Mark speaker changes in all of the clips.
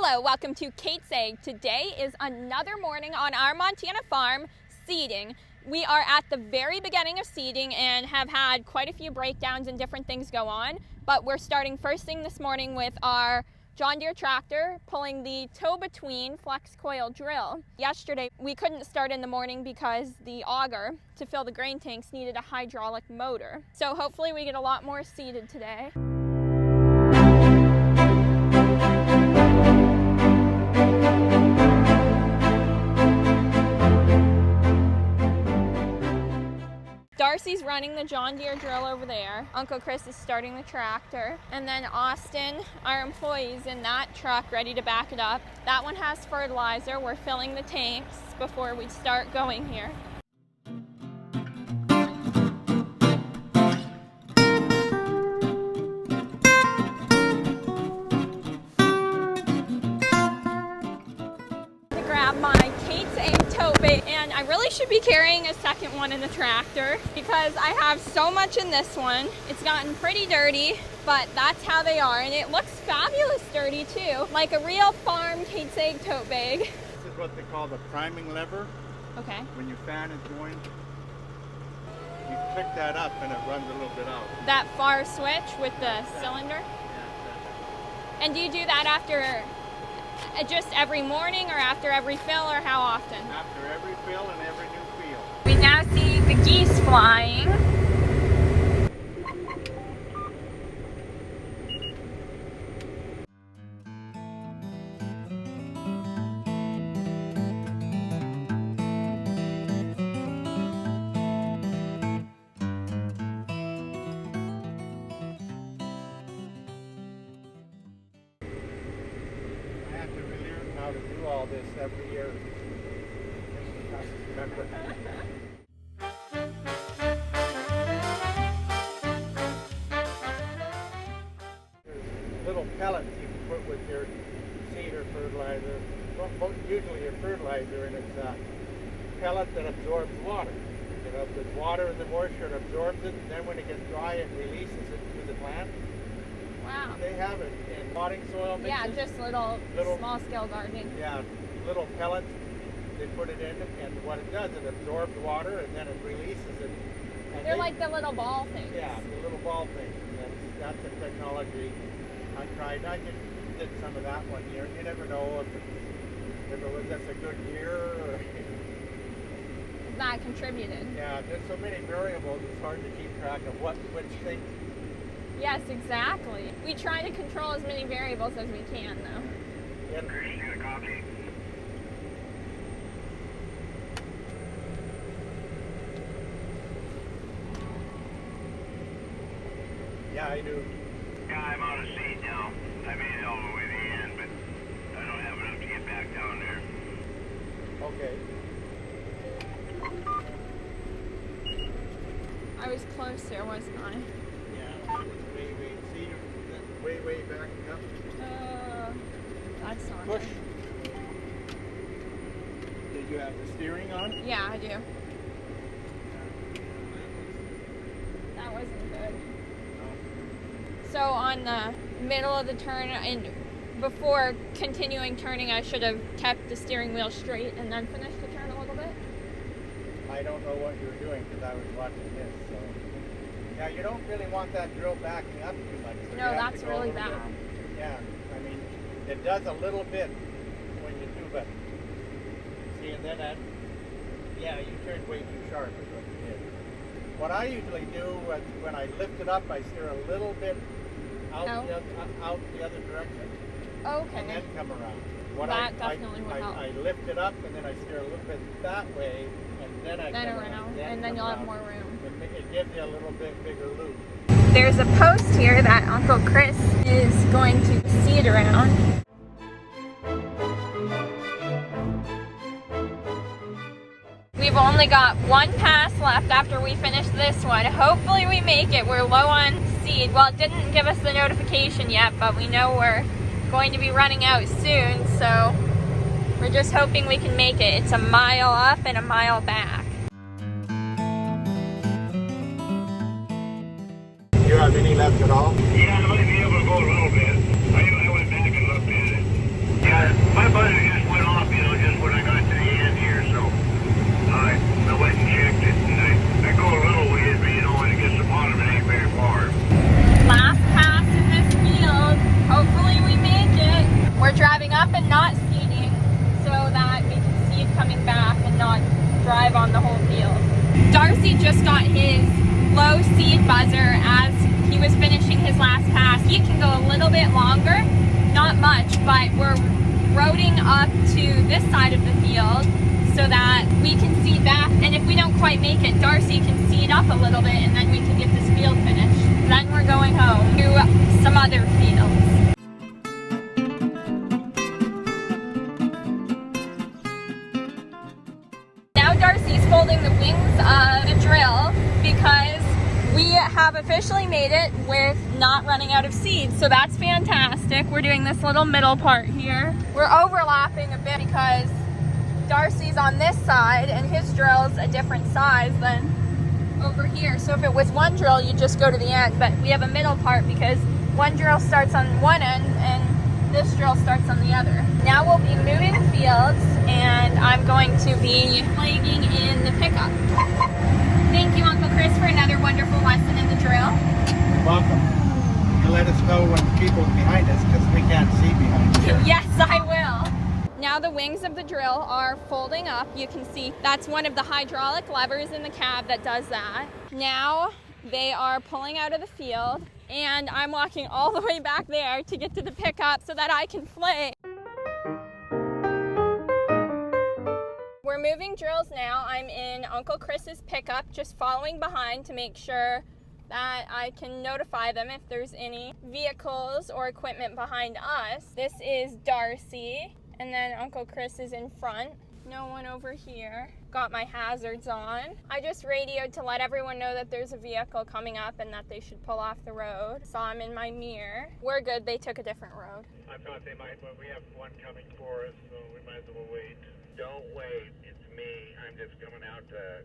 Speaker 1: Hello, welcome to Kate's Egg. Today is another morning on our Montana farm seeding. We are at the very beginning of seeding and have had quite a few breakdowns and different things go on, but we're starting first thing this morning with our John Deere tractor pulling the tow-between flex coil drill. Yesterday we couldn't start in the morning because the auger to fill the grain tanks needed a hydraulic motor. So hopefully we get a lot more seeded today. Darcy's running the John Deere drill over there. Uncle Chris is starting the tractor. And then Austin, our employee, is in that truck ready to back it up. That one has fertilizer. We're filling the tanks before we start going here. Grab my Kate's Egg tote bag, and I really should be carrying a second one in the tractor because I have so much in this one. It's gotten pretty dirty, but that's how they are, and it looks fabulous dirty too, like a real farm Kate's Egg tote bag.
Speaker 2: This is what they call the priming lever.
Speaker 1: Okay.
Speaker 2: When your fan is going, you click that up and it runs a little bit out.
Speaker 1: That far switch with the cylinder?
Speaker 2: Yeah.
Speaker 1: And do you do that after just every morning or after every fill, or how often?
Speaker 2: After every fill and every new field.
Speaker 1: We now see the geese flying.
Speaker 2: To do all this every year. There's little pellets you can put with your seed or fertilizer. Usually your fertilizer, and it's a pellet that absorbs water. You know, if there's water in the moisture, it absorbs it, and then when it gets dry, it releases it to the plant.
Speaker 1: Wow.
Speaker 2: They have it in potting soil mixes.
Speaker 1: Yeah, just little small-scale gardening.
Speaker 2: Yeah, little pellets. They put it in, and what it does, it absorbs water, and then it releases it. And
Speaker 1: They're like the little ball things.
Speaker 2: Yeah, the little ball things. That's the technology I tried. I did some of that one year. You never know if it was just a good year or...
Speaker 1: That contributed.
Speaker 2: Yeah, there's so many variables, it's hard to keep track of which thing.
Speaker 1: Yes, exactly. We try to control as many variables as we can, though.
Speaker 2: Yep. Yeah, I do.
Speaker 3: Yeah, I'm out of seed now. I made it all the way to the end, but I don't have enough to get back down there.
Speaker 2: Okay.
Speaker 1: I was closer, wasn't I?
Speaker 2: Yeah, way back up.
Speaker 1: That's not
Speaker 2: Push.
Speaker 1: good.
Speaker 2: Did you have the steering on?
Speaker 1: Yeah, I do. That wasn't good.
Speaker 2: No.
Speaker 1: So on the middle of the turn, and before continuing turning, I should have kept the steering wheel straight and then finished the turn a little bit.
Speaker 2: I don't know what you're doing because I was watching this. So yeah, you don't really want that drill backing up too much. So
Speaker 1: No, that's really bad.
Speaker 2: Yeah, I mean, it does a little bit when you do, but see, and then yeah, you turned way too sharp is what you did. What I usually do when I lift it up, I steer a little bit out, out the other direction.
Speaker 1: Okay.
Speaker 2: And then come around.
Speaker 1: That definitely will help.
Speaker 2: I lift it up and then I steer a little bit that way, and then I come around.
Speaker 1: And then you'll have more room.
Speaker 2: It gives you a little bit bigger loop.
Speaker 1: There's a post here that Uncle Chris is going to seed around. We've only got one pass left after we finish this one. Hopefully we make it. We're low on seed. Well, it didn't give us the notification yet, but we know we're going to be running out soon, so we're just hoping we can make it. It's a mile up and a mile back.
Speaker 2: You have any left at all?
Speaker 3: Yeah, I might be able to go a little bit. I went back and looked at it. Yeah,
Speaker 1: Darcy just got his low seed buzzer as he was finishing his last pass. He can go a little bit longer, not much, but we're roading up to this side of the field so that we can seed back. And if we don't quite make it, Darcy can seed up a little bit and then we can get this field finished. Then we're going home to some other fields. Now Darcy's folding the wings of the drill because we have officially made it with not running out of seeds. So that's fantastic. We're doing this little middle part here. We're overlapping a bit because Darcy's on this side and his drill's a different size than over here. So if it was one drill, you just go to the end, but we have a middle part because one drill starts on one end and this drill starts on the other. Now we'll be moving fields and I'm going to be flagging in the pickup. Thank you, Uncle Chris, for another wonderful lesson in the drill.
Speaker 2: You're welcome. You let us know when people's behind us because we can't see behind us.
Speaker 1: Yes, I will. Now the wings of the drill are folding up. You can see that's one of the hydraulic levers in the cab that does that. Now they are pulling out of the field and I'm walking all the way back there to get to the pickup so that I can flag. We're moving drills now. I'm in Uncle Chris's pickup, just following behind to make sure that I can notify them if there's any vehicles or equipment behind us. This is Darcy, and then Uncle Chris is in front. No one over here. Got my hazards on. I just radioed to let everyone know that there's a vehicle coming up and that they should pull off the road. Saw them in my mirror. We're good, they took a different road.
Speaker 3: I thought they might, but we have one coming for us, so we might as well wait. Don't wait, it's me. I'm just coming out to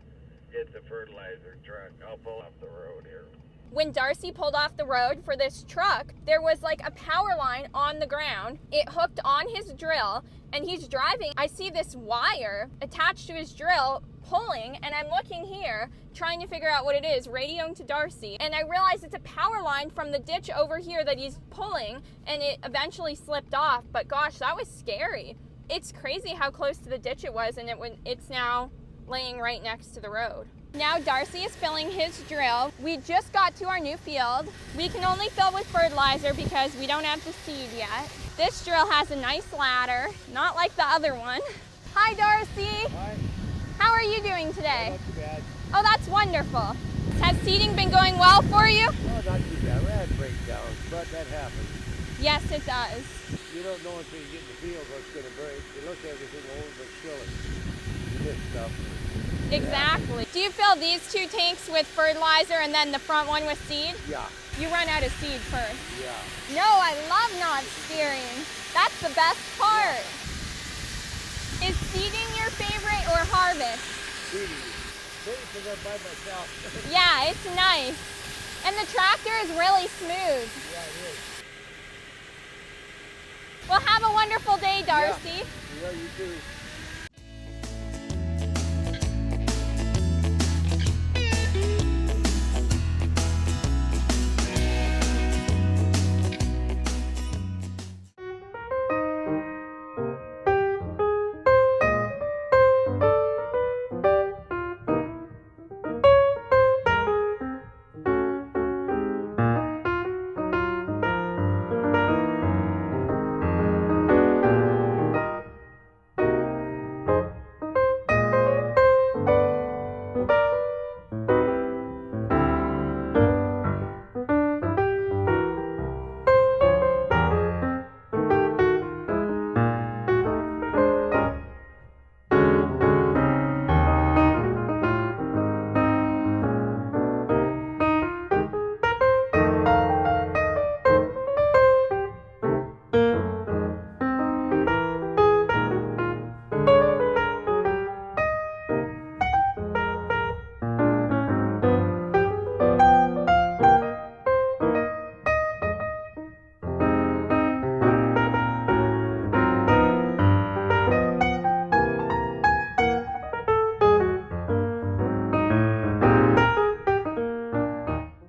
Speaker 3: hit the fertilizer truck. I'll pull off the road here.
Speaker 1: When Darcy pulled off the road for this truck, there was like a power line on the ground. It hooked on his drill and he's driving. I see this wire attached to his drill pulling and I'm looking here trying to figure out what it is, radioing to Darcy, and I realized it's a power line from the ditch over here that he's pulling and it eventually slipped off. But gosh, that was scary. It's crazy how close to the ditch it was and it's now laying right next to the road. Now Darcy is filling his drill. We just got to our new field. We can only fill with fertilizer because we don't have the seed yet. This drill has a nice ladder, not like the other one. Hi Darcy.
Speaker 2: Hi.
Speaker 1: How are you doing today?
Speaker 2: Not too bad.
Speaker 1: Oh, that's wonderful. Has seeding been going well for you?
Speaker 4: No, not too bad. We had breakdowns, but that happens.
Speaker 1: Yes, it does.
Speaker 4: You don't know until you get in the field what's going to break. You look at everything old, but still you miss stuff.
Speaker 1: Exactly. Do you fill these two tanks with fertilizer and then the front one with seed?
Speaker 4: Yeah.
Speaker 1: You run out of seed first.
Speaker 4: Yeah.
Speaker 1: No, I love not steering. That's the best part. Is seeding your favorite or harvest?
Speaker 4: Seeding. Maybe because I'm by myself.
Speaker 1: Yeah, it's nice. And the tractor is really smooth.
Speaker 4: Yeah, it is.
Speaker 1: Well, have a wonderful day, Darcy.
Speaker 4: Yeah, you too.